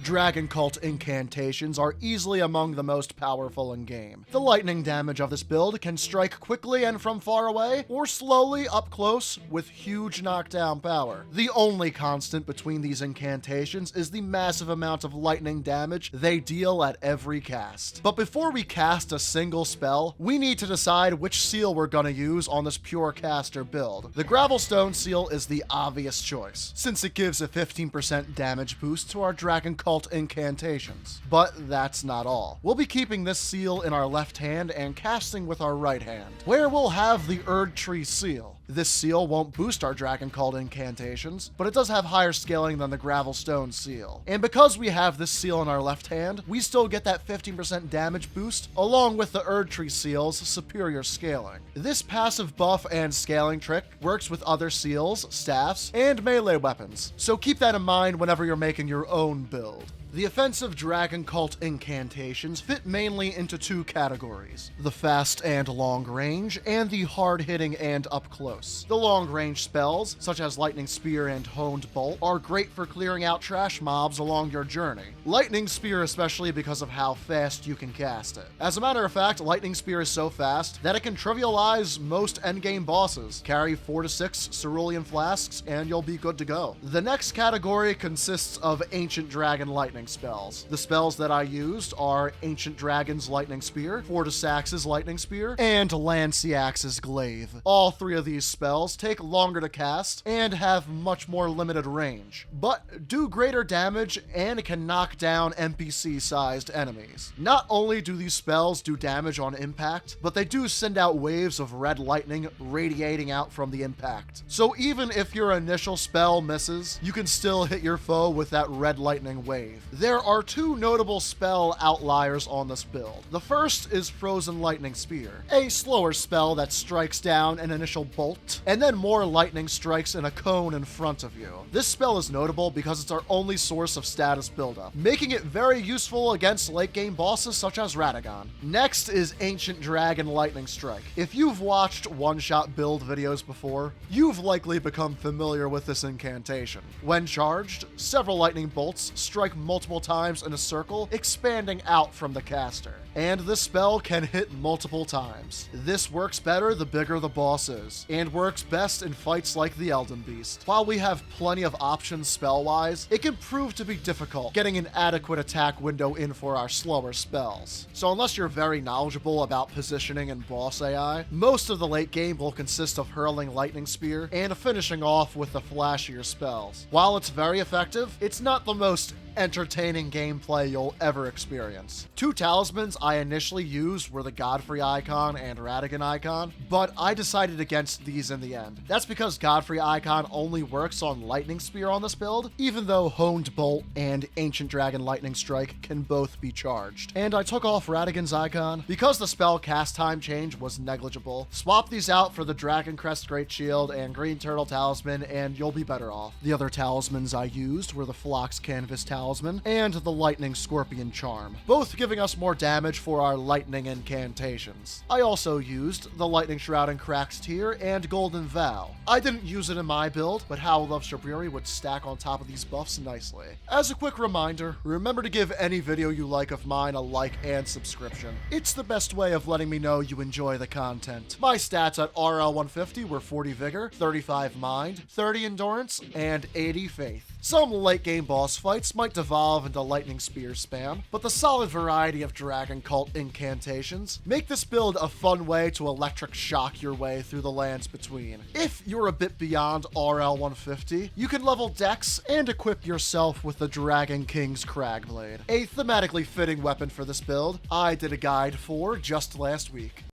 Dragon Cult Incantations are easily among the most powerful in game. The lightning damage of this build can strike quickly and from far away, or slowly up close with huge knockdown power. The only constant between these incantations is the massive amount of lightning damage they deal at every cast. But before we cast a single spell, we need to decide which seal we're gonna use on this pure caster build. The Gravelstone seal is the obvious choice, since it gives a 15% damage boost to our Dragon Cult incantations. But that's not all. We'll be keeping this seal in our left hand and casting with our right hand, where we'll have the Erdtree seal. This seal won't boost our Dragon Cult incantations, but it does have higher scaling than the Gravelstone seal. And because we have this seal in our left hand, we still get that 15% damage boost, along with the Erdtree seal's superior scaling. This passive buff and scaling trick works with other seals, staffs, and melee weapons, so keep that in mind whenever you're making your own build. The offensive Dragon Cult incantations fit mainly into two categories: the fast and long range, and the hard-hitting and up close. The long range spells, such as Lightning Spear and Honed Bolt, are great for clearing out trash mobs along your journey. Lightning Spear especially because of how fast you can cast it. As a matter of fact, Lightning Spear is so fast that it can trivialize most endgame bosses. Carry 4 to 6 cerulean flasks and you'll be good to go. The next category consists of Ancient Dragon Lightning spells. The spells that I used are Ancient Dragon's Lightning Spear, Fortisax's Lightning Spear, and Lanciax's Glaive. All three of these spells take longer to cast and have much more limited range, but do greater damage and can knock down NPC-sized enemies. Not only do these spells do damage on impact, but they do send out waves of red lightning radiating out from the impact. So even if your initial spell misses, you can still hit your foe with that red lightning wave. There are two notable spell outliers on this build. The first is Frozen Lightning Spear, a slower spell that strikes down an initial bolt, and then more lightning strikes in a cone in front of you. This spell is notable because it's our only source of status buildup, making it very useful against late game bosses such as Radagon. Next is Ancient Dragon Lightning Strike. If you've watched one-shot build videos before, you've likely become familiar with this incantation. When charged, several lightning bolts strike multiple times in a circle, expanding out from the caster. And this spell can hit multiple times. This works better the bigger the boss is, and works best in fights like the Elden Beast. While we have plenty of options spell-wise, it can prove to be difficult getting an adequate attack window in for our slower spells. So unless you're very knowledgeable about positioning and boss AI, most of the late game will consist of hurling Lightning Spear and finishing off with the flashier spells. While it's very effective, it's not the most entertaining gameplay you'll ever experience. Two talismans I initially used were the Godfrey icon and Radagon icon, but I decided against these in the end. That's because Godfrey icon only works on Lightning Spear on this build, even though Honed Bolt and Ancient Dragon Lightning Strike can both be charged. And I took off Radagon's icon because the spell cast time change was negligible. Swap these out for the Dragon Crest Great Shield and Green Turtle Talisman and you'll be better off. The other talismans I used were the Phlox Canvas Talisman and the Lightning Scorpion Charm, both giving us more damage for our lightning incantations. I also used the Lightning Shroud and Cracked Tear and Golden Vow. I didn't use it in my build, but Howl of Shabriri would stack on top of these buffs nicely. As a quick reminder, remember to give any video you like of mine a like and subscription. It's the best way of letting me know you enjoy the content. My stats at RL150 were 40 Vigor, 35 Mind, 30 Endurance, and 80 Faith. Some late game boss fights might devolve into Lightning Spear spam, but the solid variety of Dragon Cult incantations make this build a fun way to electric shock your way through the lands between. If you're a bit beyond RL150, you can level Dex and equip yourself with the Dragon King's Cragblade, a thematically fitting weapon for this build I did a guide for just last week.